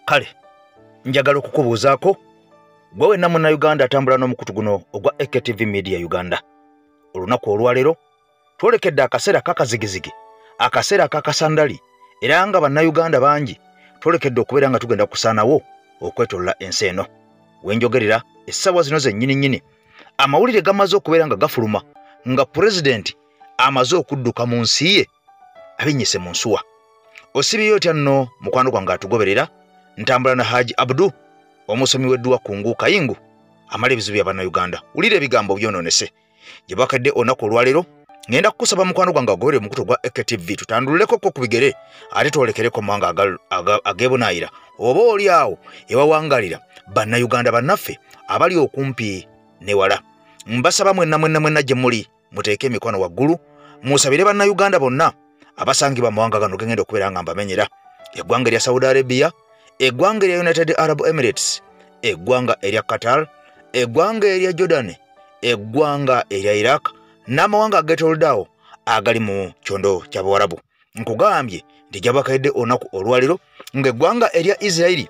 Kale njagala okukubuuzaako gwe wenna munnayuganda atambula n'omukutu guno ogwa AKTV Media Uganda. Olunaku olwaleero twolekedde akaseera kakazigizigi, akaseera kakasandali, era nga bannayuganda bangi twolekedde okubeera nga tugenda kusaanawo okwetolola ensi eno. Wenjogerera essaawa zino zennyini amawulire gamaze okubeera nga gafuluma nga pulezidenti amaze okudduka mu nsi ye abinyise mu nsuwa. Osibyeyo otya nno mukwano gwange atugoberera? Ntambula na Haji Abdu, omusomi w'edduwa Kungu Kayingu, amala ebizibu bya bannayuganda. Wulira ebigambo byononese gye bakadde olunaku olwaleero. Ngenda kukusaba mukwano gwange agoberere mukutu gwa AKTV tutanduleko ko ku bigere ate twolekereko mawanga agebunaayira oba oli awo ewawangalira bannayuganda bannaffe abali okumpi ne wala. Mbasaba mwenna gye muli muteeke emikono waggulu musabire bannayuganda bonna abasangibwa mawanga gano gengenda okubeera nga mbamenyera: eggwanga erya Saudi Arabia, eggwanga erya United Arab Emirates, eggwanga erya Qatar, eggwanga erya Jordan, eggwanga erya Iraq n'amawanga ageetooloddeawo agali mu kyondo ky'Abawarabu. Nkugambye nti gyabakayidde olunaku olwaleero ng'eggwanga erya Israeli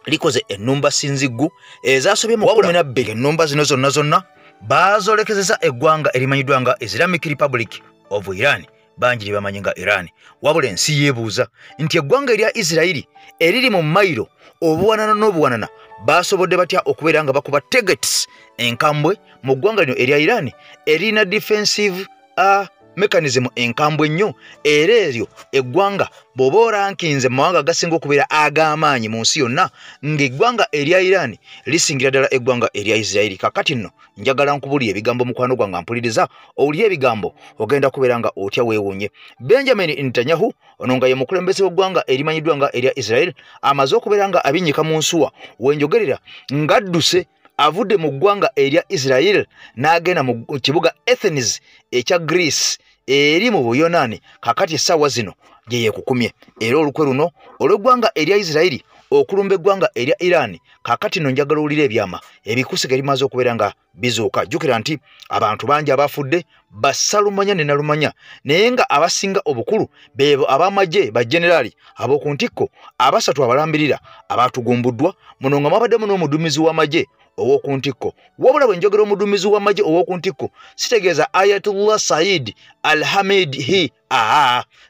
likoze ennumba sinziggu ezasobye mu 12. Ennumba zino zonna baazolekezeza eggwanga erimanyiddwa nga Islamic Republic of Iran, bangi lye bamanyi nga Iran. Wabula ensi yeebuuza nti eggwanga erya Israeli eriri mu mayiro obuwanana n'obuwanana baasobodde batya okubeera nga bakuba targets enkambwe mu ggwanga lino erya Iran erina defensive mechanism enkambwe nnyo, era eryo eggwanga bw'oba orankinze mu mawanga agasinga okubeera ag'amaanyi mu nsi yonna ng'eggwanga erya Iran lisingira ddala eggwanga erya Israeli. Kakati nno njagala nkubulira ebigambo mukwano gwange mpuliriza, owulire ebigambo ogenda kubeera nga otya weewuunye. Benjamin Netanyahu ono nga ye mukulembeze w'eggwanga erimanyiddwa nga erya Israeli amaze okubeera nga abinnyika mu nsuwa wenjogerera ng'adduse avudde mu ggwanga erya Israel n'agenda mu kibuga Athens ekya Greece eri mu Buyonaani. Kakati essaawa zino gye yeekukumye, era olukwe luno olw'eggwanga erya Israeli okulumba eggwanga erya Iran. Kakati nno njagala owulire ebyama ebikusiga limaze okubeera nga bizuuka. Jjukira nti abantu bangi abafudde bassalumanya ne nalumanya, naye nga abasinga obukulu beebo ab'amagye bajenerali ab'oku ntikko abasatu abalambirira abaatugumbuddwa, muno nga mwabaddemu n'omuduumizi w'amagye ow'oku ntikko. Wabula bwe njogera omuduumizi w'amagye ow'oku ntikko sitegeeza Ayatullah Said al-Hamidi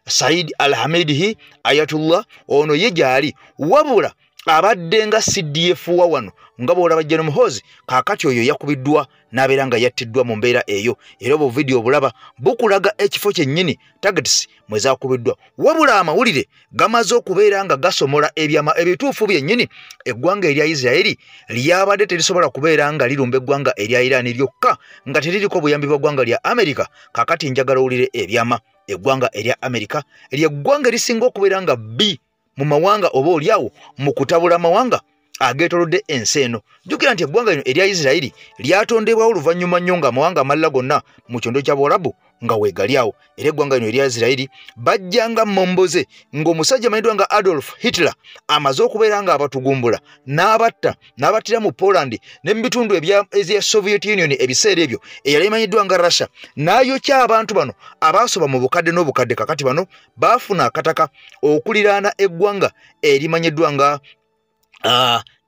Said al-Hamidi Ayatullah ono ye gyali, wabula abadde nga CDF wa wano nga bw'olaba General Muhoozi. Kaakati oyo yakubiddwa n'abeera nga yattiddwa mu mbeera eyo, era obwo vidiyo obulaba bukulaga ekifo kyennyini targets mwe zaakubiddwa. Wabula amawulire gamaze okubeera nga gasomola ebyama ebituufu byennyini. Eggwanga erya Israeli lyabadde terisobola kubeera nga lirumba eggwanga erya Iran lyokka nga teririko buyambi bwa ggwanga lya Amerika. Kaakati njagala owulire ebyama. Eggwanga erya Amerika ly'eggwanga erisinga okubeera nga bbi mu mawanga oba oliawo mu kutabula amawanga ageetolodde ensi eno. Jjukira nti eggwanga lino erya Israeli lyatondebwawo oluvannyuma nnyo nga amawanga amalala gonna mu kyondo ky'Abawarabu nga weegali awo. Era eggwanga lino erya Israeli bajjanga momboze ng'omusajja amanyiddwa nga Adolf Hitler amaze okubeera nga abatugumbula n'abatta n'abattira mu Poland ne mu bitundu ezya Soviet Union ebiseera ebyo eyali emanyiddwa nga Russia, n'ayokya abantu bano abaasoba mu bukadde n'obukadde. Kakati bano baafuna akataka okuliraana eggwanga erimanyiddwa nga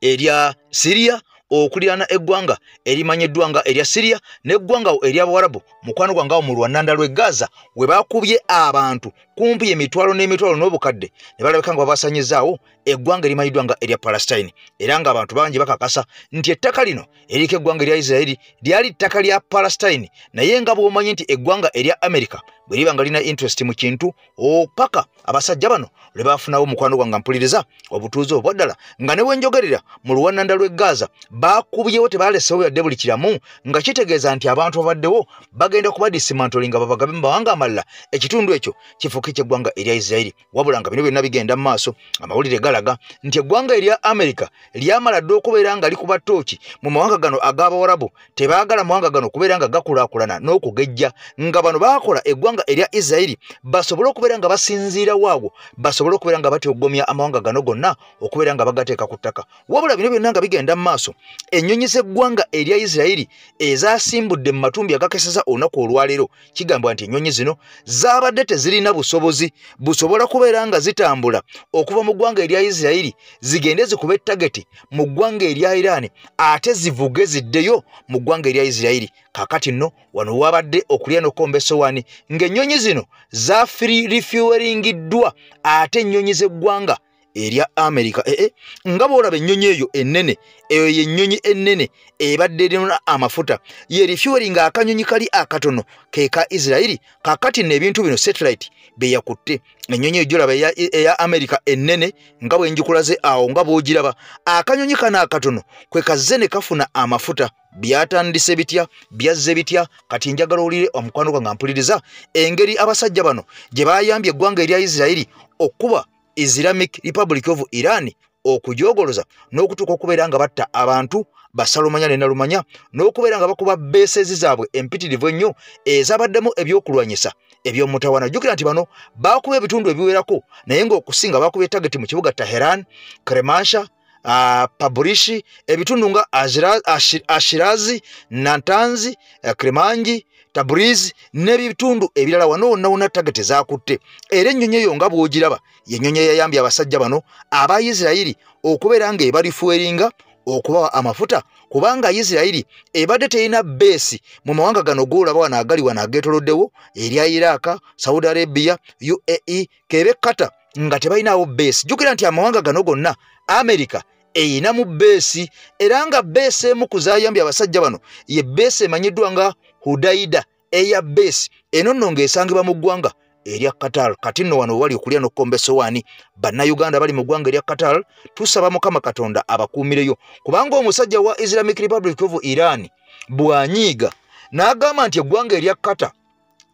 erya Syria, okuliraana eggwanga erimanyiddwa nga erya Syria n'eggwanga ery'Abawarabu mukwano gwange awo mu lwannanda lw'e Gaza we baakubye abantu kumpi emitwalo n'emitwalo n'obukadde ne balabika nga babasanyizaawo eggwanga erimanyiddwa nga erya Palestine. Era nga abantu bangi bakakasa nti ettaka lino eriko eggwanga erya Israeli lyali ttaka lya Palestine, naye nga bw'omanyi nti eggwanga erya Amerika bwe liba nga lina interest mu kintu opaka abasajja bano lwe baafunawo mukwano gwange mpuliriza obutuuzi obwa ddala nga ne wenjogerera mu luwannanda lw'e Gaza baakubyewo tebalesewo yadde buli kiramu, nga kitegeeza nti abantu babaddewo bagenda kuba dismantolinga babagabe mu mawanga amalala. Ekitundu ekyo kifuuke ky'eggwanga erya Israeli. Wabula nga bino byonna bigenda mu maaso, amawulire galaga nti eggwanga erya Amerika lyamala dde okubeera nga likuba ttooki mu mawanga gano ag'Abawarabu. Tebaagala mawanga gano kubeera nga gakulaakulana n'okugejja, nga bano baakola eggwanga gwanga erya Israeli basobole okubeera nga basinziira waawo basobole okubeera nga batyogomya amawanga gano gonna okubeera nga bagateeka ku ttaka wabula bino byonna nga bigenda mu maaso ennyonyi z'eggwanga erya Israeli ezasimbudde mu matumbi agakeseza olunaku olwaleero kigambwa nti ennyonyi zino zaabadde tezirina busobola kubeera nga zitambula okuva mu ggwanga erya Israeli zigende zikuba ettageti mu ggwanga erya Iran ate zivuge ziddeyo mu ggwanga erya Israeli kakati nno wano wabadde okulya n'okomba essowaani ng'ennyonyi zino refuelingiddwa ate ennyonyi z'eggwanga erya America nga boolaba ennyonyi eyo ennene eyo yennyonyi ennene ebadde erina amafuta ye refueling akanyonyi kali akatono ke ka Israeli kakati n'ebintu bino satellite beyakutte ennyonyi eyo gyolaba eya America ennene nga bwe njikulaze awo nga bw'ogiraba akanyonyi kano akatono kwe kazze ne kafuna amafuta byatandise bitya byazze bitya kati njagala olire omukwano gwange ampuliriza engeri abasajja bano gye bayambye eggwanga erya Israeli okuba Islamic Republic of Iran okujogoloza n'okutuuka okubeera nga batta abantu basalumanya ne nalumanya n'okubeera nga bakuba beesezi zaabwe empitirivu ennyo ezabaddemu ebyokulwanyisa eby'omutawana jjukira nti bano baakuba ebitundu ebiwerako naye ng'okusinga baakuba ettageti mu kibuga Tehran, Kermansha, Paburishi, ebitundu nga Ashirazi, Natanzi, Kremanji, Tabriz n'ebitundu ebirala wonna ttageti zaakutte era ennyonyi eyo nga bw'ogiraba yennyonyi eyayambye abasajja bano aba Isirayiri okubeera nga ebalifueringa okubawa amafuta kubanga Isirayiri ebadde terina beesi mu mawanga gano g'olaba wano agali wano ageetoloddewo erya Iraq, Saudi Arabia, UAE, kebe Qatar nga tebalinawo beesi jjukira nti amawanga gano gonna America eyina mu beesi era nga beesi emu kuzaayambye abasajja bano ye beesi emanyiddwa nga Hudaida eya base eno nno ng'esangibwa mu ggwanga erya Qatar kati nno wano wali okulya n'okkomba essowaani bannayuganda bali mu ggwanga erya Qatar tusaba Mukama Katonda abakuumireyo kubanga omusajja wa Islamic Republic of Iran bw'anyiiga n'agamba nti eggwanga erya Qatar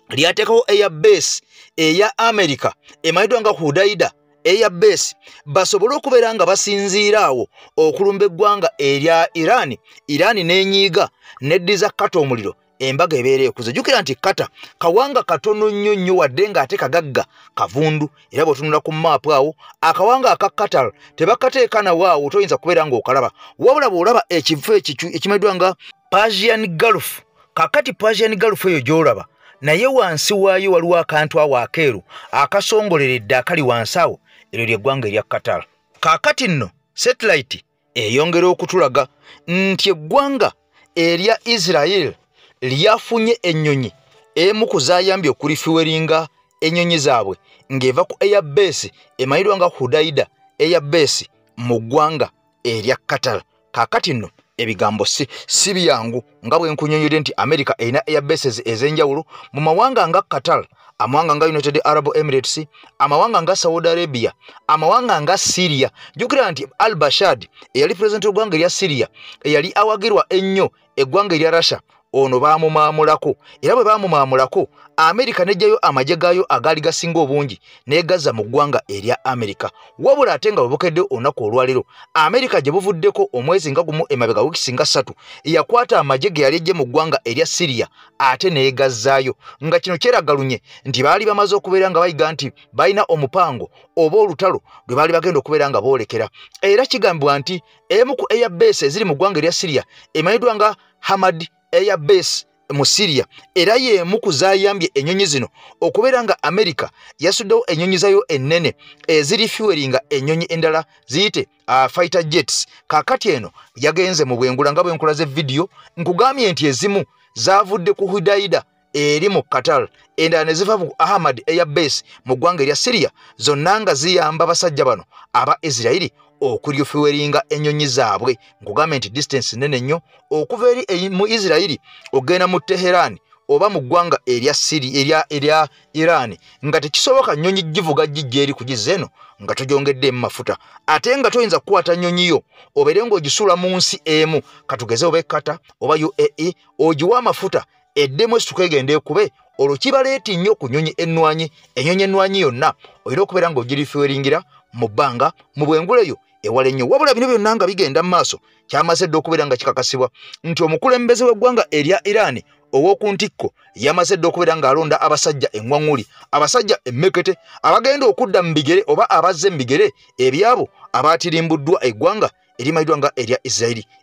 lyateekawo eya base eya America emanyiddwa nga Hudaida eya base basobole okubeera nga basinziira awo okulumba eggwanga erya Iran n'enyiiga neddiza Qatar omuliro embaga ebeera ekuze jjukira nti Qatar kawanga katono nnyo wadde ng'ate kagagga kavundu era bw'otunula ku maapu awo akawanga aka Qatar tebakateeka nawo awo toyinza kubeera ng'okalaba wabula bw'olaba ekifo ekimanyiddwa nga Persian Gulf kakati Persian Gulf eyo gy'olaba naye wansi waayo waliwo akantu awo akeeru akasongoleredde akali wansi awo eryo ly'eggwanga erya Qatar kakati nno satellite eyongera okutulaga nti eggwanga erya Israel lyafunye ennyonyi emu kuzaayambye okulifuweringa ennyonyi zaabwe ng'eva ku eya base emanyiddwa nga Hudaida eya base mu ggwanga erya Qatar kakati nno ebigambo si byangu nga bwe nkunyonyodde nti America erina eya bases ez'enjawulo mu mawanga nga Qatar amawanga nga United Arab Emirates amawanga nga Saudi Arabia amawanga nga Syria jjukira nti al-Bashad eyali president w'eggwanga erya Syria eyali awagirwa ennyo eggwanga erya Russia ono baamumaamulako era bwe baamumaamulako America nejjayo amagye gaayo agaali gasinga obungi n'egazza mu ggwanga erya America wabula ate nga bwebukedde olunaku olwaleero America gye buvuddeko omwezi nga gumu emabega wiiki nga 3 yakwata amagye ge yali ejje mu ggwanga erya Syria ate n'egazzaayo nga kino kyeragalunye nti baali bamaze okubeera nga bayiga nti balina omupango oba olutalo lwe baali bagenda okubeera nga boolekera era kigambibwa nti emu ku eya base eziri mu ggwanga erya Syria emanyiddwa nga Hamad eya base mu Syria era y'emu kuzaayambye ennyonyi zino okubeera nga America yasuddewo ennyonyi zayo ennene eziri fuelinga ennyonyi endala ziyite fighter jets kakati eno yagenze mu bwengula nga bwenkulaze video nkugambye nti ezimu zaavudde ku Hudaida eri mu Qatar endala ne ziva ku Ahmad eya base mu ggwanga erya Syria zonna nga ziyamba basajja bano aba Israeli okulifuweringa ennyonyi zaabwe nkugambye nti distance nene nnyo okuva eri mu Israeli ogenda mu Tehran oba mu ggwanga erya Syria erya Iran nga tekisoboka nnyonyi givuga gijja eri kugizza eno nga togyongedde mu mafuta ate nga toyinza kukwata nnyonyi yo obeere ng'ogisula mu nsi emu katugeze oba Qatar oba UAE ogiwa amafuta eddemu esituka egenda ekube olwo kibaleeti nnyo ku nnyonyi ennwanyi ennyonyi ennwanyi yonna olina okubeera ng'ogirifuweringira mu bbanga mu bwengula eyo ewala ennyo wabula bino byonna nga bigenda mu maaso kyamaze dde okubeera nga kikakasibwa nti omukulembeze w'eggwanga erya Iran owokuntikko yamaze dde okubeera ng'alonda abasajja eŋŋwaŋŋuli abasajja emmekete abagenda okudda mu bigere oba abazze mu bigere ebyabo abaatirimbuddwa eggwanga erimanyiddwa nga erya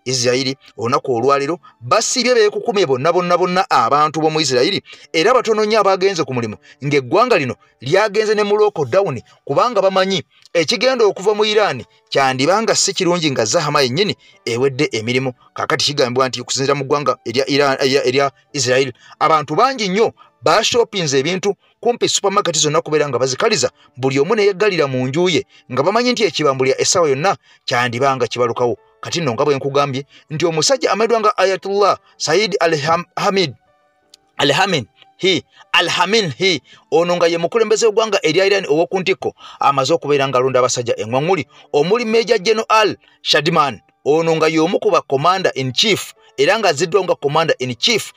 Isirayiri olunaku olwaleero basibye beekukumye bonna abantu b'omu Isirayiri era batono nnyo abagenze ku mulimu ng'eggwanga lino lyagenze ne mu lockdown kubanga bamanyi ekigenda okuva mu Iran kyandibanga si kirungi nga Zahama yennyini ewedde emirimu kakati kigambibwa nti okusinziira mu ggwanga erya Isirayiri abantu bangi nnyo bashopinze ebintu kumpi supermarket zonna kubeera nga bazikaliza buli omu neyeggalira mu nju ye nga bamanyi nti ekibambulya essaawa yonna kyandibanga kibalukawo kati nno nga bwe nkugambye nti omusajja amanyiddwa nga Ayatollah Said Al-Khamenei ono nga ye mukulembeze w'eggwanga erya Iran ow'okuntikko amaze okubeera ng'alonda abasajja eŋŋwaŋŋuli omuli Major General Shadman ono nga y'omu ku ba commander in chief era nga aziddwawo nga commander in chief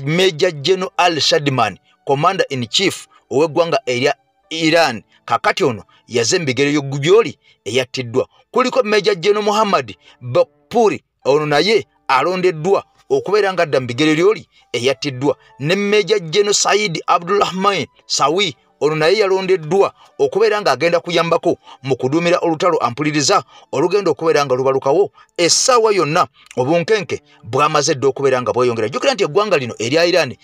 Major General Shadman commander in chief ow'eggwanga erya Iran kakati ono yazze mu bigere by'oli eyattiddwa kuliko Major General Muhammad Bakpuri ono naye alondeddwa okubeera nga adda mu bigere ly'oli eyattiddwa ne Major General Said Abdulrahman Sawi ono naye yalondeddwa okubeera ng'agenda kuyambako mu kuduumira olutalo ampuliriza olugenda okubeera nga lubalukawo essaawa yonna obunkenke bwamaze dde okubeera nga bweyongera jjukira nti eggwanga lino erya Iran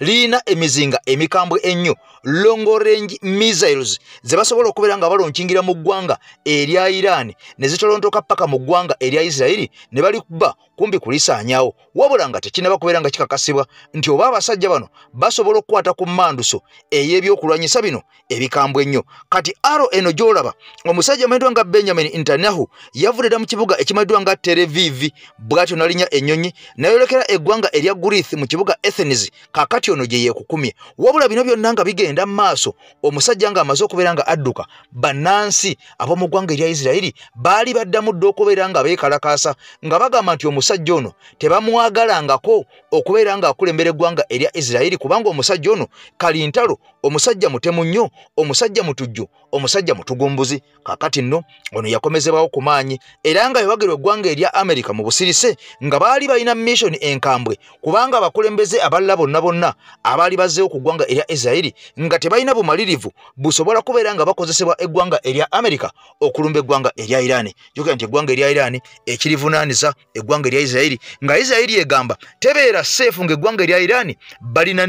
liina emizinga emikambwe ennyo long range missiles ze basobola okubeera nga balonkingira mu ggwanga erya Iran ne zitolontoka paka mu ggwanga erya Isirayiri ne balikuba kumbi kulisaanyawo wabula nga tekinaba kubeera nga kikakasibwa nti oba abasajja bano basobola okukwata ku mmanduso ey'ebyokulwanyisa bino ebikambwe ennyo kati aro eno gy'olaba omusajja amanyiddwa nga Benjamin Netanyahu yavudira mu kibuga ekimanyiddwa nga Tel Aviv bw'atyo n'alinnya ennyonyi n'ayolekera eggwanga erya Greece mu kibuga Athens kakati ono gye yeekukumye wabula bino byonna nga bigenda mu maaso omusajja ng'amaze okubeera nga adduka bannansi ab'omu ggwanga erya Isirayiri baali baddamu dde okubeera nga beekalakaasa nga bagamba nti omusajja ono tebamwagalangako okubeera ng'akulembera eggwanga erya Isirayiri kubanga omusajja ono kalintalo omusajja mutemu nnyo omusajja mutujju omusajja mutugumbuzi kakati nno ono yakomezebwawo ku maanyi era nga yawagerwa eggwanga erya Amerika mu busirise nga baali balina mission enkambwe kubanga abakulembeze abalala bonna abaali bazzeewo ku ggwanga erya Isirayiri nga tebalina bumalirivu busobola kubeera nga bakozesebwa eggwanga erya Amerika okulumba eggwanga erya Iran jjukira nti eggwanga erya Iran ekirivunaaniza eggwanga erya Isirayiri nga Isirayiri egamba tebeera seefu ng'eggwanga erya Iran balina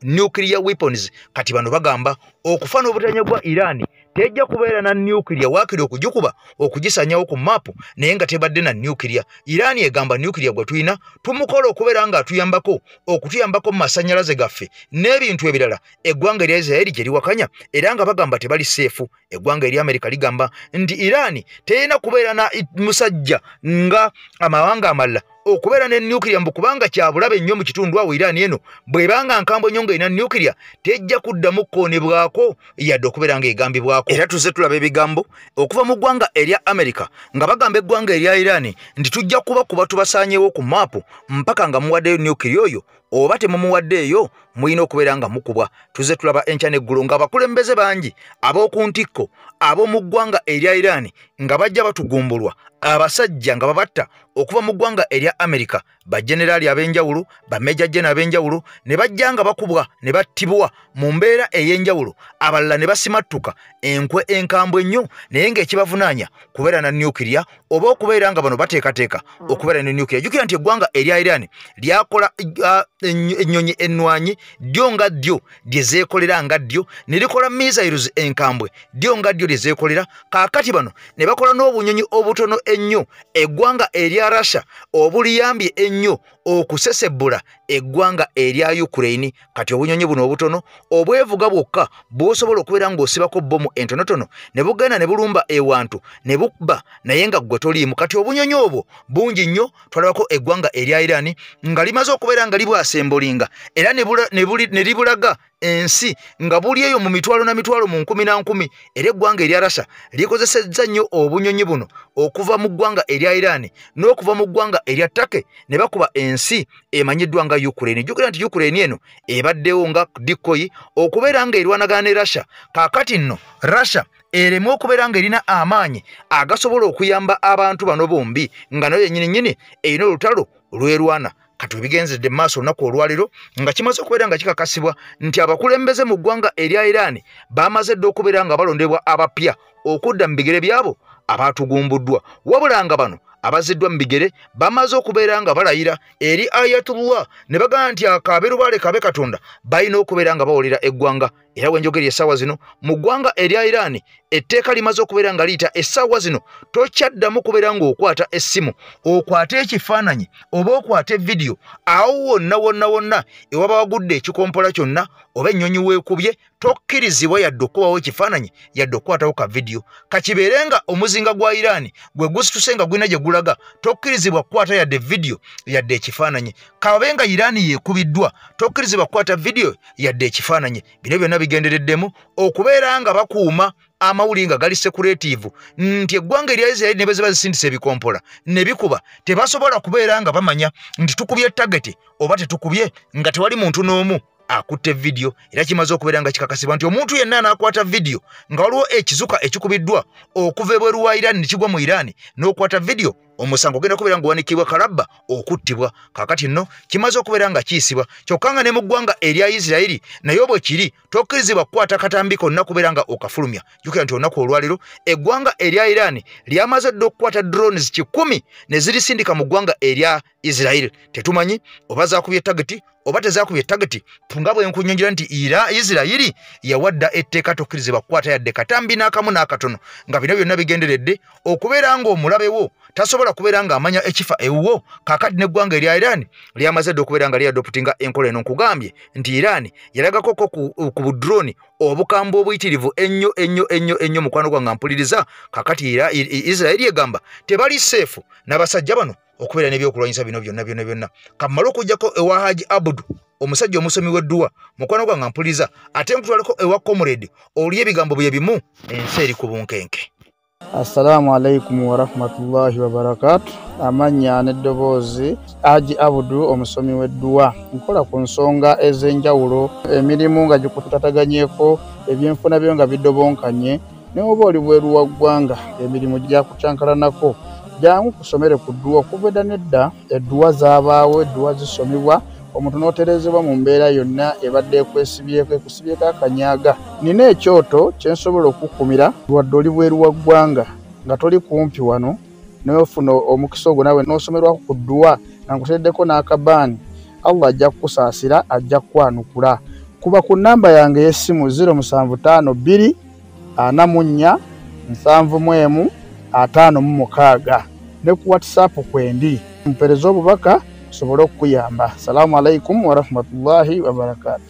nuclear weapons kati bano bagamba okufa n'obutanya bwa Iran tejja kubeera na nuclear waakiri okugikuba okugisanyawo ku maapu naye nga tebadde na nuclear Iran egamba nuclear gwe tulina tumukola okubeera nga atuyambako okutuyambako mu masannyalaze gaffe n'ebintu ebirala eggwanga erya Isirayiri gye liwakanya era nga bagamba tebali seefu eggwanga erya Amerika ligamba nti Iran terina kubeera na musajja nga amawanga amalala okubeera ne nuclear mbu kubanga kyabulabe nnyo mu kitundu awo Iran eno bwebanga nkambwe nnyo nga erina nuclear tejja kuddamu kkoonebwako yadde okubeera nga egambibwako era tuzze tulaba ebigambo okuva mu ggwanga erya Amerika nga bagamba eggwanga erya Iran nti tujja kuba tubasaanyeewo ku maapu mpaka nga muwaddeyo nuclear oyo oba temumuwaddeeyo mulina okubeera nga mukubwa tuzze tulaba enkya n'eggulu nga abakulembeze bangi ab'okuntikko ab'omu ggwanga erya Iran nga bajja batugumbulwa abasajja nga babatta okuva mu ggwanga erya Amerika bajenerali ab'enjawulo bameja jena ab'enjawulo ne bajja nga bakubwa ne battibwa mu mbeera ey'enjawulo abalala ne basimattuka enkwe enkambwe ennyo naye ng'ekibavunaanya kubeera na nuclear oba okubeera nga bano bateekateeka okubeera ne nuclear jjukira nti eggwanga erya Iran lyakola ennyonyi ennwanyi ddyo nga ddyo lye zeekolera nga ddyo ne likola missiles enkambwe ddyo nga ddyo lye zeekolera kaakati bano ne bakola n'obunyonyi obutono ennyo eggwanga erya Russia obuliyambye ennyo okusesebbula eggwanga erya Ukraine kati obunyonyi buno obutono obwevuga bwokka bw'osobola okubeera ng'osibako bbomu entonotono ne bugenda ne bulumba ewantu ne bukba naye nga ggwe toliimu kati obunyonyi obwo bungi nnyo twalabako eggwanga erya Iran nga limaze okubeera nga libwasembolinga era ne libulaga ensi nga buli eyo mu mitwalo na mitwalo mu nkumi na nkumi era eggwanga erya Russia likozesezza nnyo obunyonyi buno okuva mu ggwanga erya Iran n'okuva mu ggwanga erya Turkey ne bakuba ensi emanyiddwa nga Ukraine jjukira nti Ukraine eno ebaddewo nga dikoyi okubeera nga erwanagana ne Russia kaakati nno Russia eremu okubeera nga erina amaanyi agasobola okuyamba abantu bano bombi nga nayo yennyini erina olutalo lwerwana katubigenzedde maaso olunaku olwaliro nga kimaze okubeera nga kikakasibwa nti abakulembeze mu ggwanga erya Iran bamaze dde okubeera nga balondebwa abapya okudda mu bigere byabo abatugumbuddwa wabula nga bano abaziddwa mu bigere bamaze okubeera nga balayira eri Ayatullah ne bagamba nti akabeerubale kabe Katonda balina okubeera nga bawolera eggwanga era wenjogeri essaawa zino mu ggwanga erya Iran etteeka limaze okubeera nga liyita essaawa zino tokyaddamu kubeera ng'okwata essimu okwata ekifaananyi oba okwata vidiyo awo wonna ewaba wagudde ekikompola kyonna oba ennyonyi weekubye tokkirizibwa yadde okubawo ekifaananyi yadde okukwatawo ka vidiyo kakibeere nga omuzinga gwa Iran gwe gusituse nga gulina gye gulaga tokkirizibwa kukwata yadde vidiyo yadde ekifaananyi kabe nga Iran yeekubiddwa tokkirizibwa kukwata vidiyo yadde ekifaananyi bino byonna bigendereddemu okubeera nga bakuuma amawulire nga gali secretive nti eggwanga erya Israel ne bwe zisindisa ebikompola ne bikuba tebasobola kubeera nga bamanya nti tukubye target oba tetukubye nga tewali muntu n'omu akutte vidiyo era kimaze okubeera nga kikakasibwa nti omuntu yenna anaakwata vidiyo nga waliwo ekizuka ekikubiddwa okuva ebweru wa Iran ne kigwa mu Iran n'okwata vidiyo omusango ogenda kubeera nga wanikibwa kalabba okuttibwa kaakati nno kimaze okubeera nga kiyisibwa kyokka nga ne mu ggwanga erya Isirayiri naye bwe kiri tokkirizibwa kukwata katambi konna kubeera nga okafulumya jjukira nti olunaku olwaliro eggwanga erya Iran lyamaze dde okukwata drones 100 ne zirisindika mu ggwanga erya Isirayiri tetumanyi oba zaakubye tageti oba tezaakubye tageti nga bwe nkunyonjera nti Isirayiri yawadda etteeka tokkirizibwa kukwata yadde katambi n'akamu n'akatono nga bino byonna bigenderedde okubeera ng'omulabewo tasobola kubeera nga amanya ekifa ewuwo kaakati n'eggwanga erya Iran lyamaze dde okubeera nga lyadoputinga enkola eno nkugambye nti Iran yalagakoko ku budroni obukambwe obuyitirivu ennyo mukwano gwange mpuliriza kaakati Isirayiri egamba tebali seefu n'abasajja bano okubeera n'ebyokulwanyisa bino byonna kamala okujjako ewa Haji Abudu omusajja omusomi w'edduwa mukwano gwange mpuliriza ate nkutwaleko ewa Comrade oli ebigambo bye bimu ensi eri ku bunkenke. Assalamu alaikum wa rahmatullahi wa barakatuh. Amanya n'eddoboozi Haji Abudu omusomi w'edduwa nkola ku nsonga ez'enjawulo emirimu nga gikutataganyeko ebyenfuna byo nga bidobonkanye ne oba oli bweru wa ggwanga emirimu gyakucankalanako jangu kusomere ku dduwa okuva nedda edduwa zaabaawo edduwa zisomibwa omuntu n'oterezebwa mu mbeera yonna ebadde ekusibyeko akanyaaga nina ekyoto kyensobola okukumira lwadde oli bweru wa ggwanga nga toli kumpi wano n'ofuna omukisa ogwo nawe n'osomerwako ku dduwa nga nkuteddeko n'akabaani Allah ajja kukusaasira ajja kukwanukula kuba ku nnamba yange y'essimu 0752 44 71 56 ne ku WhatsApp kwendi mpereza obubaka sobolo okuyamba. Assalamu alaikum wa rahmatullahi wa barakatuh.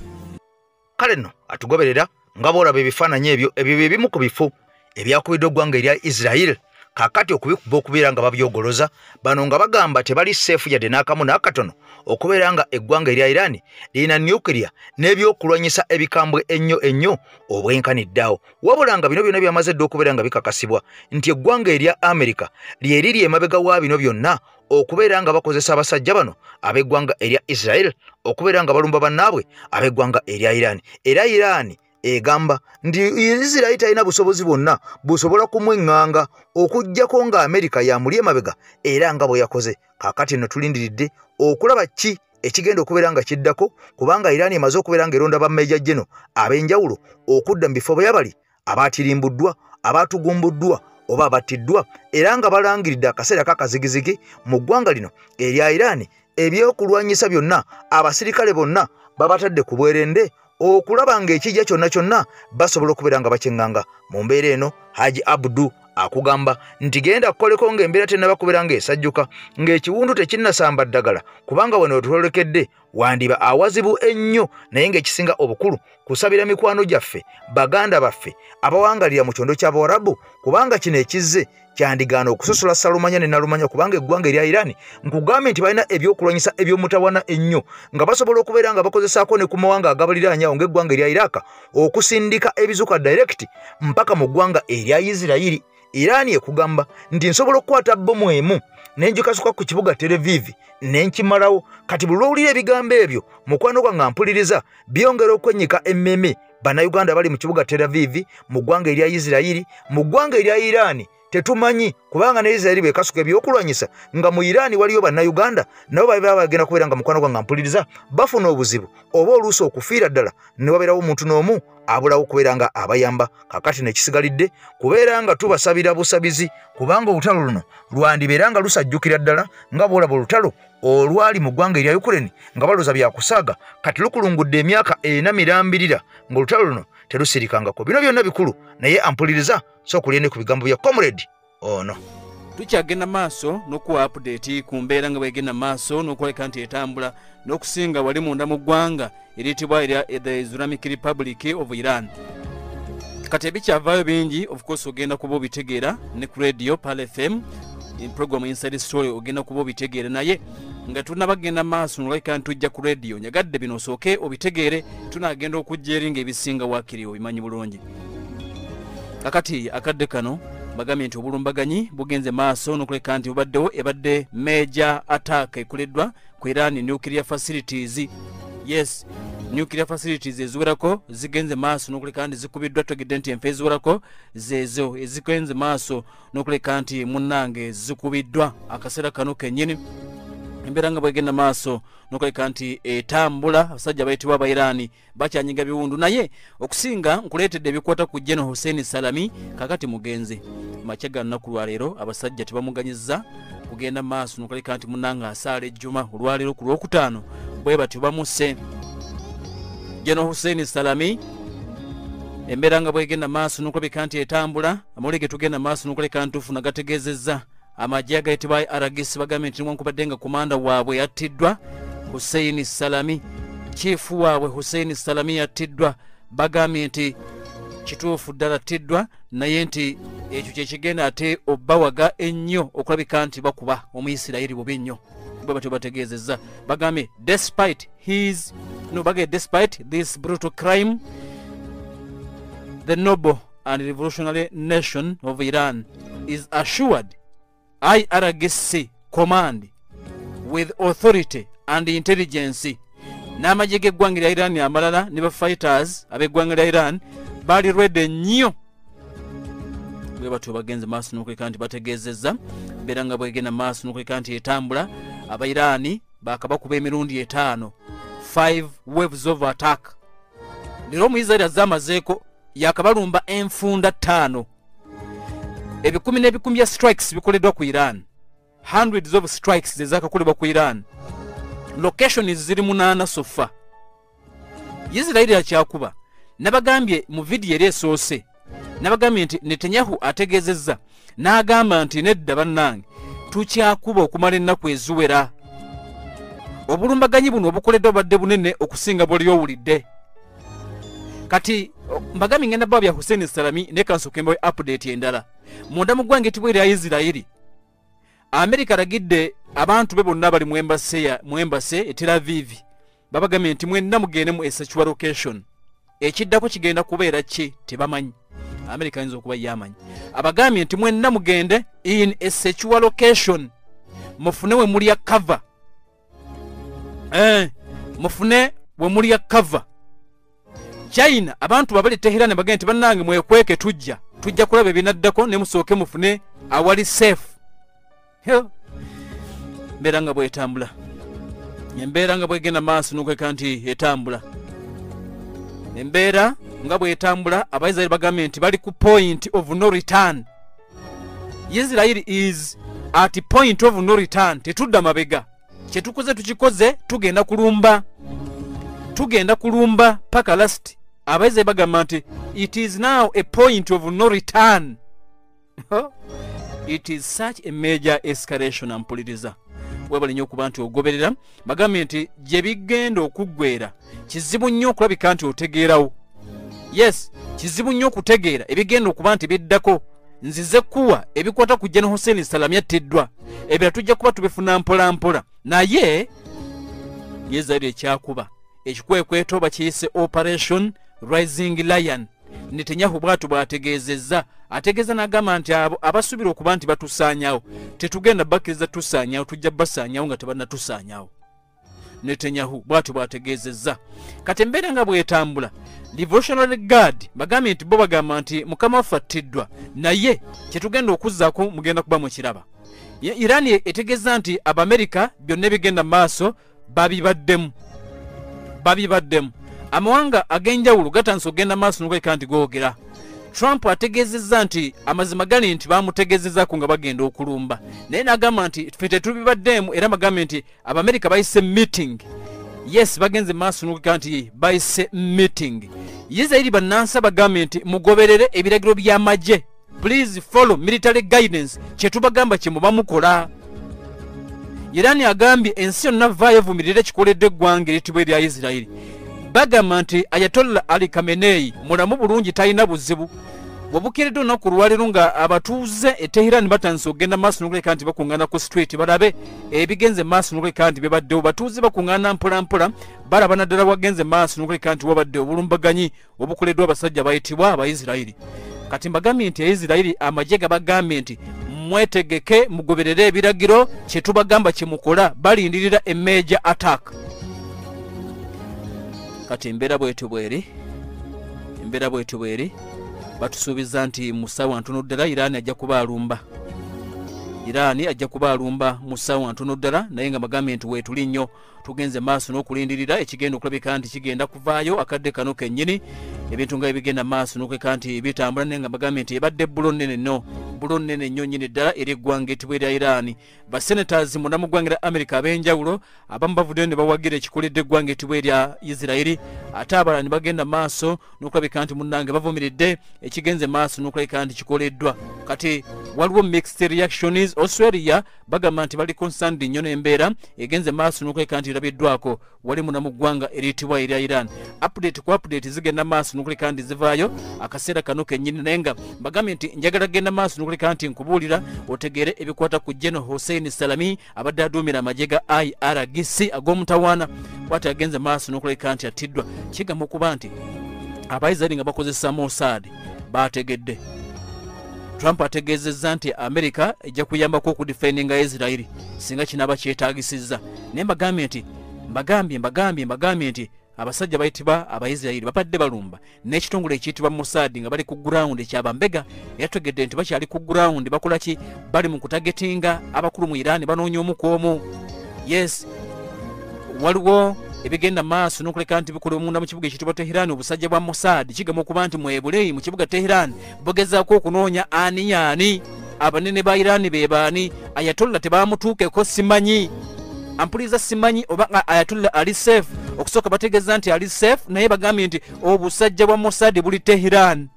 Kale nno atugoberera nga boolaba ebifaananyi ebyo ebimu ku bifo ebyakubidde eggwanga erya Israel kaakati okubikuba okubeera nga babyogoloza bano nga bagamba tebali seefu yadde n'akamu n'akatono okubeera nga eggwanga erya Iran lirina nuclear n'ebyokulwanyisa ebikambwe ennyo obwenkaniddeawo wabula nga bino byonna byamaze dde okubeera nga bikakasibwa nti eggwanga erya America lyeriri emabega wa bino byonna okubeera nga bakozesa abasajja bano ab'eggwanga erya Israel okubeera nga balumba bannaabwe ab'eggwanga erya Iran era Iran egamba ndi Israel talina busobozi bwonna busobola kumweŋŋanga okuggyako nga America yamuli emabega era nga bwe yakoze kaakati nno tulindiridde okulaba ki ekigenda okubeera nga kiddako kubanga Iran emaze okubeera nga eronda bammeja jeno ab'enjawulo okudda mu bifo bwe bali abaatirimbuddwa abaatugumbuddwa oba abattiddwa era nga balangiridde akaseera kakazigizigi mu ggwanga lino erya Iran ebyokulwanyisa byonna abasirikale bonna babatadde ku bwerende okulaba nga ekijja kyonna basobola okubeera nga bakyeŋŋanga mu mbeera eno Haji Abudu akugamba nti genda kukoleko ng'embeera tennaba kubeera ng'esajjuka ng'ekiwundu tekinnasamba ddagala kubanga wano wetulolekedde wandiba awazibu ennyo naye ng'ekisinga obukulu kusabira mikwano gyaffe baganda baffe abawangalira mu kyondo ky'Abawarabu kubanga kino ekizze kyandigaana okusosola Salumanya ne Nalumanya kubanga eggwanga erya Iran nkugambye nti balina ebyokulwanyisa eby'omutawana ennyo nga basobola okubeera nga bakozesaako ne ku mawanga agabaliraanyawo ng'eggwanga erya Iraq okusindika ebizuka direct mpaka mu ggwanga erya Isirayiri. Iran ekugamba nti nsobola okukwata bbomu emu nenjikasuka ku kibuga Tel Aviv nenkimalawo kati buli lwowulira ebigambo ebyo mukwano gwange mpuliriza byongera okwennyika emmeme bannayuganda bali mu kibuga Tel Aviv mu ggwanga erya Isirayiri mu ggwanga erya Iran tetumanyi kubanga ne Israeli bekasuka ebyokulwanyisa nga mu Iran waliyo bannayuganda nabo baba bagenda kubeera nga mukwano gwange mpuliriza bafuna obuzibu oba oluusi okufiira ddala ne wabeerawo omuntu n'omu abulawo kubeera nga abayamba kakati nekisigalidde kubeera nga tubasabira busabizi kubanga olutalo luno lwandibeera nga lusajjukira ddala nga bwolaba olutalo olwali mu ggwanga erya Ukraine nga balooza byakusaaga kati lukulungudde emyaka 4 mirambirira ng'olutalo luno telusirikangako bino byonna bikulu naye ampuliriza so kulyene ku bigambo bya comrade ono tukyagenda maaso n'okuwa update ku mbeera nga bwegenda maaso n'okuleka nti etambula n'okusinga wali munda mu ggwanga eriyitibwa erya the Islamic Republic of Iran. Kati ebikyavaayo bingi of course ogenda kuba obitegeera ne ku radio Pal FM in program Inside Story ogenda kuba obitegeera naye nga tunabagenda maaso n'oleka ntujja ku radio nyagadde bino osooke obitegeere tunagenda okujja eringa ebisinga waakiri obimanyi bulungi. Kakati akadde kano bagambye nti obulumbaganyi bugenze maaso n'okuleka nti bubaddewo ebadde major attack ekoleddwa ku Iran nuclear facilities. Yes, nuclear facilities eziwerako zigenze maaso n'okuleka nti zikubiddwa tegedde nti enfa eziwerako zezo ezigenze maaso n'okuleka nti munnange zikubiddwa akaseera kano kennyini embeera nga bwegenda maaso n'okuleka nti etambula abasajja bayitibwa aba Iran bakyanyiga biwundu naye okusinga nkuleetedde ebikwata ku General Hussein Salami kakati mugenze makya ga nnaku lwaleero abasajja tebamuganyizza kugenda maaso n'okuleka nti munnanga asaala ejjuma olwaleero ku Lwokutaano bwe batyo bamuse General Hussein Salami embeera nga bwegenda maaso n'okulabika nti etambula amawulire tugenda maaso n'okuleka ntufuna gategeezezza amajje agayitibwa RGC bagambye nti newankubadde nga komanda waabwe yattiddwa Hussein Salami chifu waabwe Hussein Salami yattiddwa bagambye nti kituufu ddala attiddwa naye nti ekyo kyekigenda ate obbawaga ennyo okulabika nti bakuba Omuyisirayiri bubi nnyo bwe batyo bategeezezza bagambye despite this brutal crime the noble and revolutionary nation of Iran is assured IRGC command with authority and intelligence n'amagye g'eggwanga lya Iran amalala ne ba fighters ab'eggwanga lya Iran bali ready nnyo bwe batyo bagenze maaso n'okuleka nti bategeezezza mbeera nga bwegenda maaso n'okuleka nti etambula aba Iran bakabakuba emirundi 5 waves of attack leero Omuyisirayiri azamazeeko yakabalumba enfunda 5 ebikumi n'ebikumi bya strikes bikoleddwa ku Iran hundreds of strikes ezakakolebwa ku Iran locations ziri 8 sofa Isirayiri akyakuba nabagambye mu video eri esoose nabagambye nti Netanyahu ategeezezza n'agamba nti nedda bannange tukyakuba okumala ennaku eziwera obulumbaganyi buno obukoleddwa badde bunene okusinga bw'oli owulidde kati mbagambye ngenda baba bya Hussein Salami ne kansokembe update endala munda mu ggwanga etibwa erya Isirayiri America ragidde abantu be bonna bali mu embassy e Tel Aviv babagambye nti mwenna mugende mu essential location ekiddako kigenda kubeera ki tebamanyi America ayinza okuba yamanyi abagambye nti mwenna mugende in essential location mufune we muli ya cover mufune we muli ya cover China abantu babali Tehran bagambye nti bannange mwekweke tujja kulaba ebinaddako ne musooke mufune awali safe mbeera nga bwetambula embeera nga bwegenda maaso n'okweka nti etambula embeera nga bwetambula Abayisirayiri bagambye nti bali ku point of no return. Israel is at point of no return. Tetudda mabega kyetukoze tukikoze tugenda kulumba paka last. Abayisirayiri bagamba nti it is now a point of no return. It is such a major escalation ampuliriza webali nnyo okuba nti ogoberera bagambye nti gye bigenda okuggwera kizibu nnyo okulabika nti otegeerawo. Yes, kizibu nnyo okutegeera ebigenda okuba nti biddako. Nzize kuwa ebikwata ku General Hussein Salami yattiddwa ebira tujja kuba tubifuna mpola mpola naye Israel ekyakuba ekikwekweto bakiyise Operation Rising Lion. Netanyahu bwatu bwategeezezza ategeeza n'agamba nti abo abasubira okuba nti batusaanyawo tetugenda bakkiriza tusaanyawo tujja basaanyawo nga tebannatusaanyawo. Netanyahu bwatu bwategezezza. Kati embeera nga bwetambula, Revolutionary Guard bagambye nti bo bagamba nti mukama waffe attiddwa, naye kyetugenda okuzzaako mugenda kuba mukiraba. Iran etegeeza nti Abamerika byonna ebigenda maaso babibaddemu. Amawanga ag'enjawulo gatandise okugenda maaso n'okuleka nti googera. Trump ategeezezza nti amazima gali nti bamutegeezezzaako nga bagenda okulumba, naye n'agamba nti ffe tetubibaddeemu, era bagambye nti Abamerika bayise meeting. Yes, bagenze maaso n'okuleka nti bayise meeting. Israeli bannansi bagambye nti mugoberere ebiragiro by'amagye. Please follow military guidance. Kyetubagamba kye muba mukola. Iran agambye ensi yonna vaayo evumirire ekikoledde eggwanga eritibwa erya Israeli. Bagamba nti Ayatollah Ali Khamenei mulamu bulungi talina buzibu. Bwebukeredde olunaku lwaleero nga abatuuze e Tehran batandise okugenda maaso n'okuleka nti bakuŋŋaana ku street balabe ebigenze maaso n'okuleka nti bibaddewo. Batuuze bakuŋŋaana mpola mpola balaba naddala wagenze maaso n'okuleka nti wabadde obulumbaganyi obukoleddwa abasajja bayitibwa Abaisirairi. Kati mbagambye nti Aisirairi amagye gabagambye nti mwetegeke mugoberere ebiragiro kyetubagamba kyemukola, balindirira a major attack. Kati embeera bwetyo bweri batusuubiza nti musawa ntono ddala Iran ajja kuba alumba musawa ntono ddala, naye nga bagambye nti weetuli nnyo tugenze maaso n'okulindirira ekigenda okulabika nti kigenda kuvaayo akadde kano kennyini ebintu nga ebigenda maaso n'okuleka nti bitambula, naye nga bagambye nti ebadde bulo nnene nnyo nnyini ddala eri eggwanga etibwa erya Iran. Basenators munda mu ggwanga lya America ab'enjawulo abamu bavuddeyo ne bawagira ekikoledde eggwanga etibwa erya Israeli, ate abalala ne bagenda maaso n'okulabika nti munnange bavumiridde ekigenze maaso n'okulabika nti kikoleddwa. Kati waliwo mixed reactions. Australia bagamba nti bali concerned nnyo n'embeera egenze maaso n'okulabika nti irabiddwako wali munda mu ggwanga eritibwa erya Iran. Update zigenda maaso n'okulabika nti zivaayo akaseera kano kennyini, naye nga bagambye nti njagala genda maaso n'okulabika nti nkubuulira otegeere ebikwata ku General Hussein Salami abadde aduumira amagye ga IRGC ag'omutawaana bw'ati agenze maaso n'okulabika nti attiddwa. Kigamba okuba nti Abaisirairi nga bakozesa Mossad baategedde. Trump ategeezezza nti Amerika ejja kuyambako okudifendinga Israeli singa kinaaba kyetaagisizza, naye mbagambye nti abasajja bayitibwa Abaisirairi babadde balumba n'ekitongole ekiyitibwa Mossad nga bali ku ground ekyabambega. Yategedde nti bakyali ku ground bakola ki, bali mu kutagetinga abakulu mu Iran banoonya omu ku omu. Yes, waliwo ebigenda maaso n'okuleka nti bikola omunda mu kibuga ekiyitibwa Tehran. Obusajja bwa Mossad kigamba okuba nti mwebule mu kibuga Tehran bugezaako okunoonya ani abanene ba Iran be baani. Ayatollah tebamutuukeko simanyi, ampuliza simanyi oba Ayatollah ali safe. Okusooka bategeeza nti ali safe, naye bagambye nti obusajja bwa Mossad buli Tehran.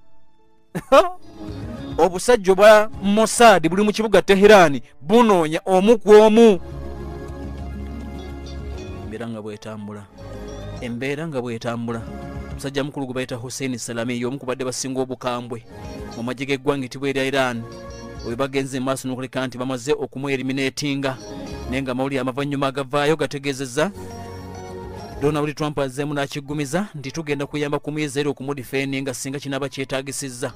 Obusajja bwa Mossad buli mu kibuga Tehran bunoonya omu ku omu. Embeera nga bwetambula musajja mukulu gwe bayita Hussein Salami y'omu ku badde basinga obukambwe mu magye g'eggwanga etibwa erya Iran. Oyo bagenze maaso n'okuleka nti bamaze okumweriminatinga, naye nga amawulire amavannyuma agavaayo gategeezezza Donald Trump azzeemu n'akiggumiza nti tugenda kuyamba ku Israeli okumudifendinga singa kinaaba kyetaagisizza.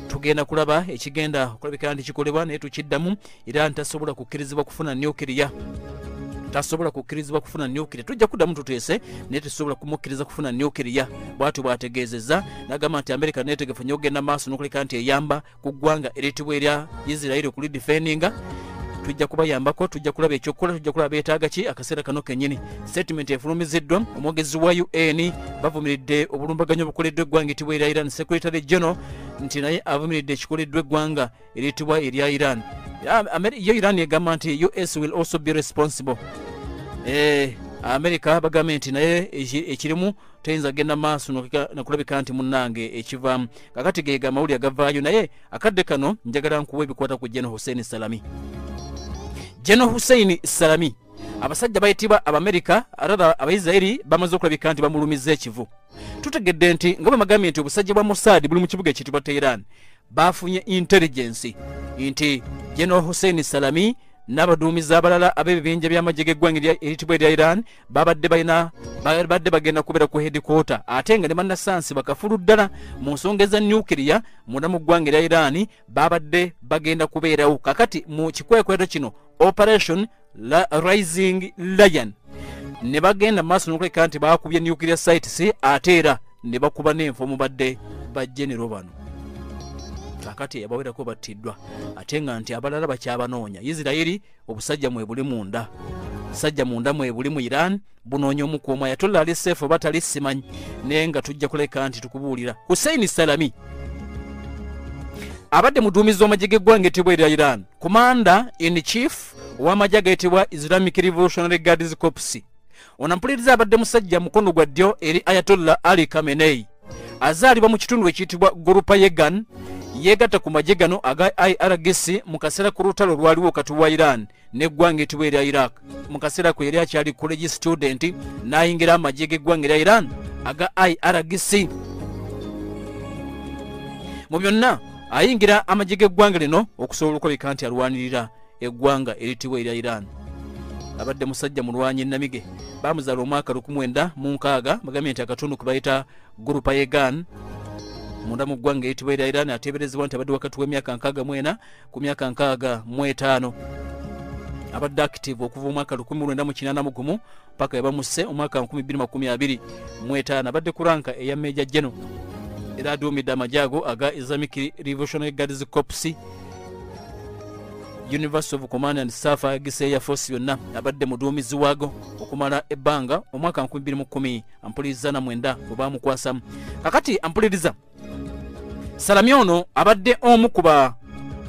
Tugenda kulaba ekigenda okulabika nti kikolebwa, naye tukiddamu Iran tasobola kukkirizibwa kufuna nukiriya. Tujja kuddamu tuteese naye tusobola kumukkiriza kufuna nukiriya. Bw'atyo bw'ategeezezza n'agamba nti Amerika neetegefu nnyo okugenda maaso n'okuleka nti eyamba ku ggwanga eritibwa erya Israeli okulidifendinga. Tujja kubayambako, tujja kulaba ekyokukola, tujja kulaba beetaaga ki akaseera kano kennyini. Statement efulumiziddwa omwogezi wa UN bavumiridde obulumbaganyi obukoleddwa eggwanga etibwa erya Iran. Secretary General nti naye avumiridde ekikoleddwa eggwanga eritibwa erya Iran. Yo Iran egamba nti US will also be responsible. Amerika bagambye nti naye ekirimu teyinza genda maaso nokulabika nti munnange ekivaamu. Kakati geega amawulire agavaayo, naye akadde kano njagala nkuwa ebikwata ku General Hussein Salami. General Hussein Salami abasajja bayitibwa Abamerika arada Abaisirairi bamaze okulabika nti bamulumiza ekivu. Tutegedde nti nga bwe bagambye nti obusajja bwa Mossad buli mu kibuga ekiyitibwa Tehran bafunye intelligence nti General Hussein Salami n'abaduumizi abalala ab'ebibinja by'amagye g'eggwanga eritibwa erya Iran babadde bagenda kubeera ku headquarter, ate nga ne bannasansi bakafulu ddala mu nsonga eza nukiriya munda mu ggwanga erya Iran babadde bagenda kubeerawo. Kakati mu kikwekweto kino Operation Rising Lion ne bagenda maaso n'okuleka nti baakubye nuclear sites ate era ne bakuba n'enfo mu badde ba general bano. Kakati abawerako battiddwa ate nga nti abalala bakyabanoonya. Isirairi obusajja mwe buli munda, sajja munda mwe buli mu Iran bunoonya omukuuma Ayatollah Ali Seif batali simanyi naye nga tujja kuleka nti tukubuulira. Hussein Salami abadde muduumizi w'amagye g'eggwanga ettibwa erya Iran, commander in chief w'amagye agayitibwa Islamic Revolutionary Guards Corps. Ono mpuliriza abadde musajja mukono gwa ddyo eri Ayatollah Ali Khamenei, azaalibwa mu kitundu ekiyitibwa Gurupayegan, yeegatta ku magye gano aga IRGC mu kaseera ku lutalo lwaliwo wakati wa Iran n'eggwanga ettibwa erya Iraq. Mu kaseera kwe yali akyali college student n'ayingira amagye g'eggwanga erya Iran aga IRGC. Mu byonna ayingira amagye g'eggwanga lino okusobola okulabika nti alwanirira eggwanga eritibwa erya Iran. Abadde musajja mulwanyi Namige, bamuzaala omwaka 1906, bagambye nti akatundu kwe bayita Gurupayegan munda mu ggwanga eritibwa erya Iran, ateeberezebwa nti abadde wakati w'emyaka 64 ku myaka 65. Abadde active okuva omwaka 1981 paka yabamusse omwaka 2025. Abadde ku ranka eya Major General era aduumidde amajaago aga Islamic Revolutionary Guards Corps, University of Command and Staff Air Force yonna abadde muduumizi waago okumala ebbanga omwaka 2010 ampuliriza na mwenda bwe bamukwasamu. Kakati ampuliriza Salami ono abadde omu ku ba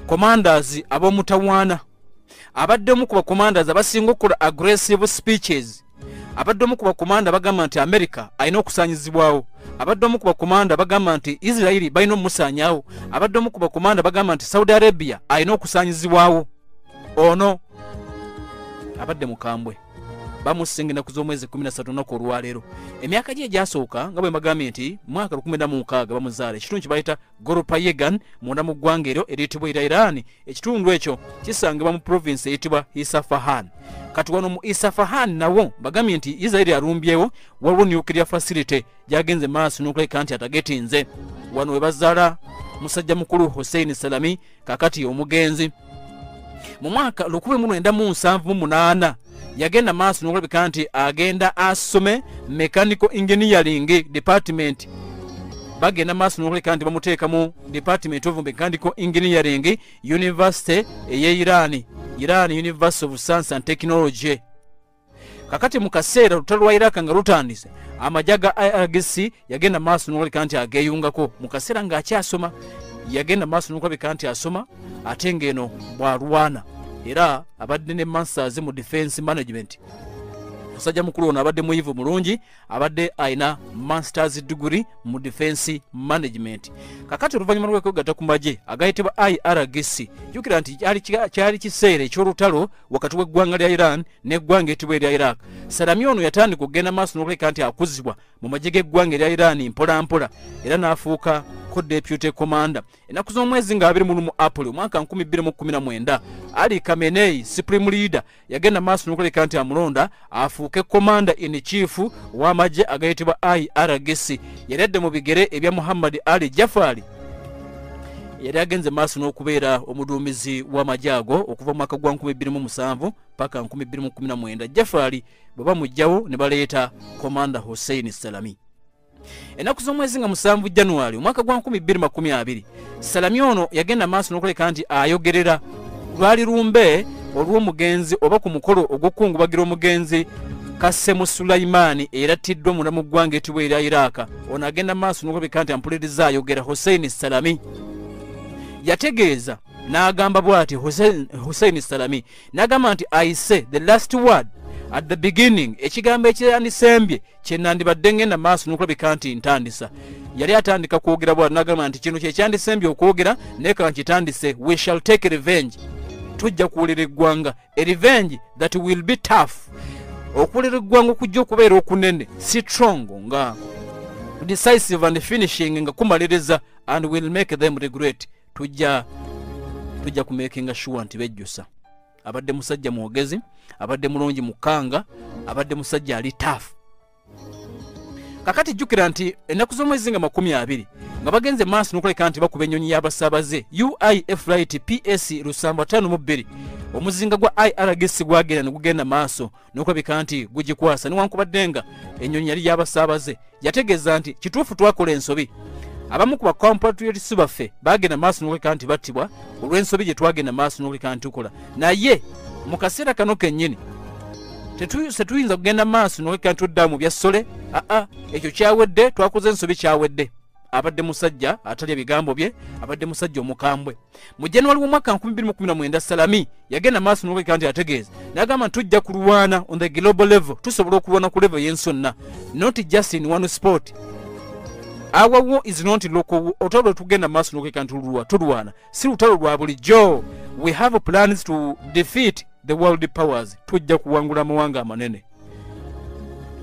commanders ab'omutawaana, abadde omu ku ba commanders abasinga okukola aggressive speeches, abadde omu ku ba commanders bagamba nti America alina okusaanyizibwawo, abadde omu ku ba commanders bagamba nti Israeli balina omusaanyaawo, abadde omu ku ba commanders bagamba nti Saudi Arabia alina okusaanyizibwawo. Ono abadde mukambwe bamusinga ku z'omwezi 13 olunaku olwaleero. Emyaka gye egyasooka nga bwe mbagambye nti mwaka 1906 bamuzaala ekitundu kibayita Gurupayegan munda mu ggwanga eryo eriyitibwa erya Iran. Ekitundu ekyo kisangibwa mu province eyitibwa Isfahan. Kati wano mu Isfahan nawo bagambye nti Israeli alumbyewo waliwo nuclear facility gyagenze maaso n'okuleka nti atagetinze. Wano we bazaala musajja mukulu Hussein Salami, kakati omugenzi. Mu mwaka 1978 yagenda maaso n'okulabika nti agenda asome mechanical engineering department. Bagenda maaso n'okulabika nti bamuteeka mu department of mechanical engineering university eye Iran University of Science and Technology. Kakati mu kaseera lutalo lwa Iraq nga lutandise, amagye ga IRGC yagenda maaso n'okulabika nti ageyungako mu kaseera ng'akyasoma. Yagenda maaso n'okulabika nti asoma ate ng'eno bwalwana era abadde ne masters mu defense management. Musajja mukulu ono abadde muyivu mulungi, abadde aina masters degree mu defense management. Kakati oluvannyuma lw'okwegatta ku magye agayitibwa IRGC, jjukira nti kyali kiseera eky'olutalo wakati w'eggwanga lya Iran n'eggwanga eritibwa erya Iraq. Salami ono yatandika okugenda maaso n'okuleka nti akuzibwa mu magye g'eggwanga erya Iran mpola mpola era n'afuuka ko deputy commander. Ennaku z'omwezi nga 21 April omwaka 2019 Ali Khamenei supreme leader yagenda maaso n'okuleka nti amulonda afuuke commander in chief w'amagye agayitibwa IRGC. Yali adde mu bigere ebya Muhammad Ali Jafari, yali agenze maaso n'okubeera omuduumizi w'amagye ago okuva mu mwaka gwa 2007 paka 2019. Jafari bwe bamugjawo ne baleeta commander Hussein Salami. Ennaku z'omwezi nga 7 January omwaka gwa 2020 Salami ono yagenda maaso n'okuleka nti ayogerera lwali lumbe olw'omugenzi oba ku mukolo ogw'okukungubagira omugenzi Kasemu Sulaimani erattiddwa munda mu ggwanga eritibwa erya Iraq. Ono agenda maaso n'okulabika nti ampuliriza ayogera Hussein Salami. Yategeeza n'agamba bw'ati Hussein Salami n'agamba nti I say the last word at the beginning, ekigambo ekyandisembye kye nandibadde ngenda maaso n'okulabika nti ntandisa. Yali atandika kwogera bw'ati n'agamba nti kino kye kyandisembye okwogera naye kaba nkitandise, we shall take revenge. Tujja kuwulira eggwanga, a revenge that will be tough. Okuwulira eggwanga okujja okubeera okunene, strong nga decisive and finishing nga kumaliriza, and will make them regret. Tujja kumakinga sure nti bejjusa. Abadde musajja mwogezi, abadde mulungi mukanga, abadde musajja ali tough. Kakati jjukira nti ennaku z'omwezi nga 20 nga bagenze maaso n'okuleka nti bakuba ennyonyi y'abasaabaze UIF flight PS 752 omuzinga gwa IRGC gwagenda negugenda maaso n'okulabika nti gugikwasa newankubadde nga ennyonyi yali yabasaabaze yategeeza nti kituufu twakola ensobi abamu ku bakompatriots baffe bagenda maaso n'okulabika nti battibwa olw'ensobi gye twagenda maaso n'okulabika nti tukola naye mu kaseera kano kennyini tetuyinza kugenda maaso n'okulabika nti tudda mu bya ssole ekyo kyawedde twakoze ensobi kyawedde abadde musajja atalya bigambo bye abadde musajja omukambwe mu January w'omwaka 2019 Salami yagenda maaso n'okulabika nti ategeeza n'agamba tujja kulwana on the global level tusobola okulwana ku level y'ensonna not just in one sport. Our war is not local. Otalo tugenda maaso n'okulabika nti tulwana si lutalo lwa bulijjo. We have plans to defeat the world powers. Tujja kuwangula amawanga amanene.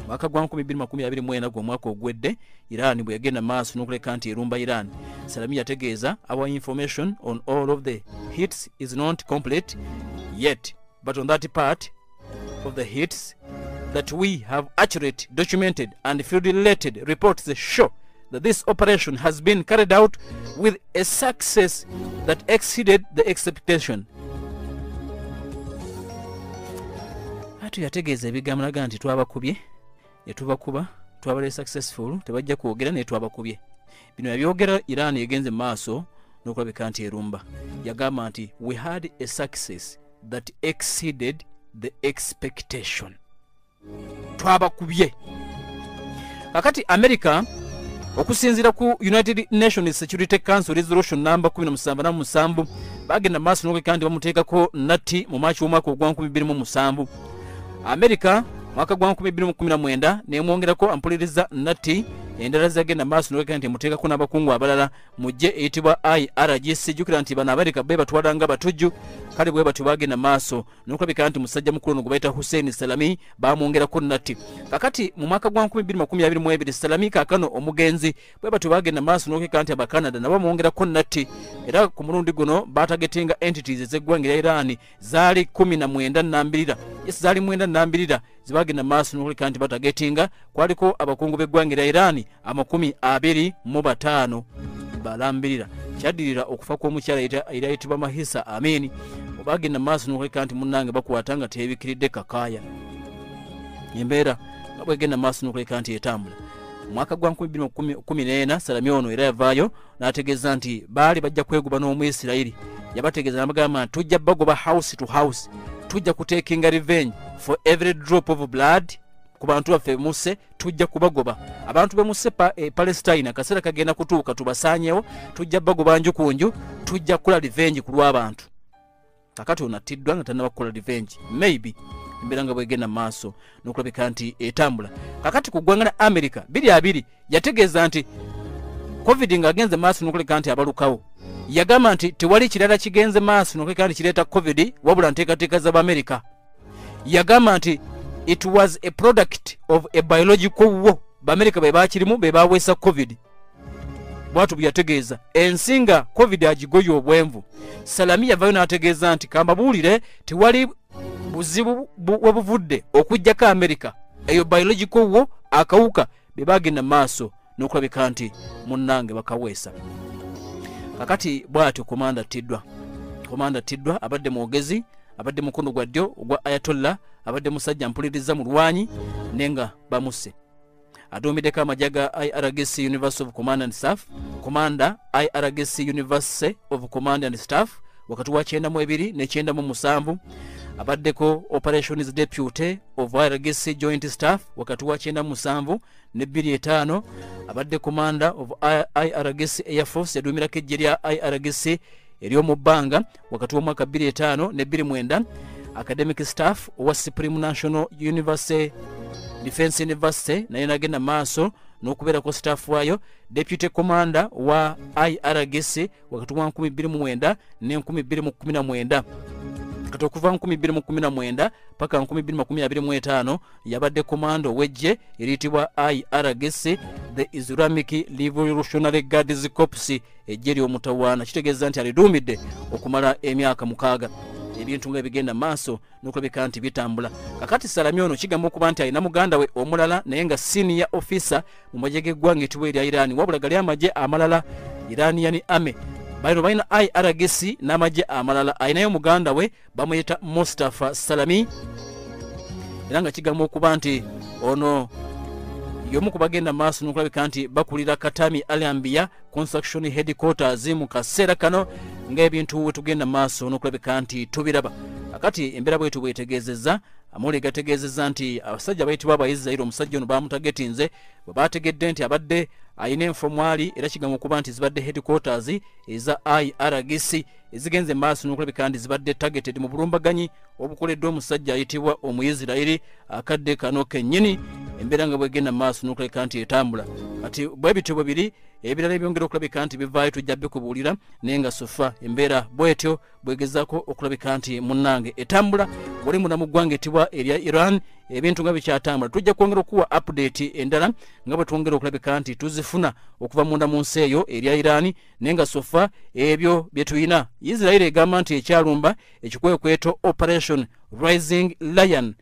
Mwaka gwa 2024 gwa mwaka ogwedde Iran bwe yagenda maaso n'okulabika nti erumba Iran. Salami yategeeza our information on all of the hits is not complete yet, but on that part of the hits that we have accurate, documented and field-related reports show that this operation has been carried out with a success that exceeded the expectation. Atu yategeeza ebigambo laga nti twabakubye yetubakuba twabale successful tebajja kwogera ne twabakubye. Bino yabyogera Iran yegenze maaso n'okulabika nti erumba. Yagamba nti we had a success that exceeded the expectation. Twabakubye. Kakati America okusinzira ku United Nations Security Council Resolution number 1777 bagenda maaso n'okulabika nti bamuteekako natti mu Maachi w'omwaka ogwa 2007. America mwaka gwa 2019 nemwongerako ampuliriza natti endala zagenda maaso n'okulabika nti muteekako n'abakungu abalala mujje eyitibwa IRGC. Jukira nti bano America be batwalanga batujju kale bwe batyo bagenda maaso n'okulabika nti musajja mukulu ono gwe bayita Hussein Salami bamwongerako natti. Kakati mu mwaka gwa 2022 Salami kaakano omugenzi bwe batyo bagenda maaso n'okulabika nti Abakanada nabo bamwongerako natti. Era ku mulundi guno batagetinga entities ez'eggwanga lya Iran zaali 19 yes zaali 9 zibagenda maaso n'okulabika nti batagetinga kwaliko abakungu b'eggwanga lya Iran 25 balambirira kyadirira okufa kw'omukyala erayitibwa Mahisa Amini obagenda maaso n'okulabika nti munnange bakwatanga tebikiridde kakaya embeera babwegenda maaso n'okulabika nti etambula. Mwaka gwa 2014 Salami ono era yavaayo n'ategeeza nti baali bajja kweguba n'Omuyisirayiri. Yabategeeza n'abagamba nti tujja bagoba house to house, tujja kutekinga revenge for every drop of blood ku bantu baffe musse tujja kubagoba. Abantu bemusse Palestine akaseera kagenda kutuuka tubasaanyewo tujja bagoba nju ku nju tujja kula revenge ku lw'abantu. Kakati onatiddwa nga tannaba kukola revenge maybe embeera nga bwegenda maaso n'okulabika nti etambula. Kakati ku ggwanga lya America 22 yategeeza nti COVID ng'agenze maaso n'okulabika nti abalukawo. Yagamba nti tewali kirala kigenze maaso n'okulabika nti kireeta COVID wabula nteekateeka z'Amerika. Yagamba nti it was a product of a biological war. B'Amerika be baakirimu be baweesa COVID. Bwatu byategeeza ensinga COVID agigoyo obwenvu. Salami yavayo n'ategeeza nti kambabuulire tewali buzibu wabuvudde okujjako America eyo biological war akawuka be bagenda maaso n'okulabika nti munnange bakaweesa. Kakati bwatyo Komanda Tiddwa abadde mwogezi abadde mukono gwa ddyo ogwa Ayatollah abadde musajja mpuliriza mu lwanyi nenga bamusse. Aduumiddeko amagye ga IRGC University of Command and Staff Commander IRGC University of Command and Staff wakati wa 92 ne 97. Abaddeko Operations Deputy of IRGC Joint Staff wakati wa 97 ne 25. Abadde Commander of IRGC Air Force yaduumirako eggye lya IRGC ery'omu bbanga wakati w'omwaka 25 ne 29. Academic Staff wa Supreme National University Defense University naye nagenda maaso n'okubeerako staff wayo. Deputy Commander wa IRGC wakati wa 2009 ne 2019. Kati okuva 2019 paka 2025 yabadde komando w'eggye eriyitibwa IRGC the Islamic Revolutionary Guards Corps eggye ly'omutawaana. Kitegeeza nti aliduumidde okumala emyaka 6. Ebintu nga bigenda maaso n'okulabika nti bitambula. Kakati Salami ono kigamba okuba nti alina muganda we omulala naye nga senior officer mu magye g'eggwanga etibwa erya Iran wabula gali amagye amalala Iranian Army bano balina IRGC n'amagye amalala. Ayinayo muganda we bamuyita Mustafa Salami era nga kigamba okuba nti ono yomu kubagenda maaso n'okulabika nti bakulira Katami Alambia Construction Headquarters mu kaseera kano ng'ebintu we tugenda maaso n'okulabika nti tubiraba. Akati embeera bwetu bwetegeezezza Amuli gategeezezza nti abasajja bayitibwa abayizairo omusajja ono bamutagetinze bwe bategedde nti abadde ayina enfomwali era kigamba okuba nti zibadde headquarters eza IRGC ezigenze maaso n'okulabika nti zibadde targeted mu bulumbaganyi obukoleddwa omusajja ayitibwa Omuyisirayiri akadde kano kennyini. Embeera nga bwegenda maaso n'okulabika nti etambula. Kati bwe bityo bibiri ebirala ebyongera okulabika nti bivaayo tujja bikubuulira naye nga sofa embeera bwetyo bwegezaako okulabika nti munnange etambula. Buli munda mu ggwanga ettibwa erya Iran ebintu nga bikyatambula. Tujja kwongera okuwa update endala nga bwe twongera okulabika nti tuzifuna okuva munda mu nsi eyo erya Iran naye nga sofa ebyo bye tuyina. Israel egamba nti ekyalumba ekikwekweto Operation Rising Lion